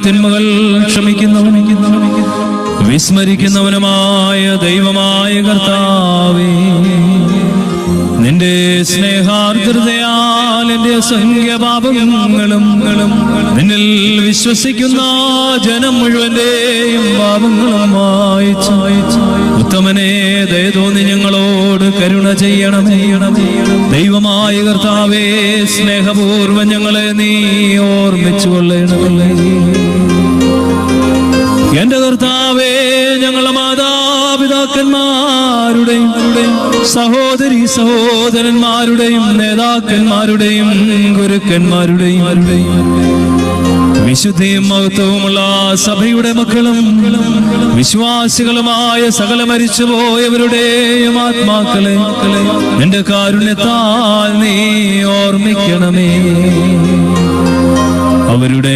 തിന്മകൾ ക്ഷമിക്കുന്നവനും വിസ്മരിക്കുന്നവനുമായ ദൈവമായ കർത്താവേ, നിന്റെ സ്നേഹാർദ്രതയാൽ എന്റെ അസംഖ്യ പാപങ്ങളും നിന്നിൽ വിശ്വസിക്കുന്ന ജനം മുഴുവന്റെയും പാപങ്ങളും മായ്ച്ച് ഉത്തമനെ ദയ തോന്നി ഞങ്ങളോട് കരുണ ചെയ്യണം. ദൈവമായ കർത്താവേ, സ്നേഹപൂർവ്വം ഞങ്ങളെ നീ ഓർമ്മിച്ചുകൊള്ളണമേ. എന്റെ കർത്താവേ, ഞങ്ങളുടെ മാതാപിതാക്കന്മാരുടെയും സഹോദരി സഹോദരന്മാരുടെയും നേതാക്കന്മാരുടെയും ഗുരുക്കന്മാരുടെയും വിശുദ്ധിയും മഹത്വവുമുള്ള സഭയുടെ മക്കളും വിശ്വാസികളുമായ സകല മരിച്ചുപോയവരുടെയും ആത്മാക്കളെ നിന്റെ കാരുണ്യത്താൽ നീ ഓർമ്മിക്കണമേ. അവരുടെ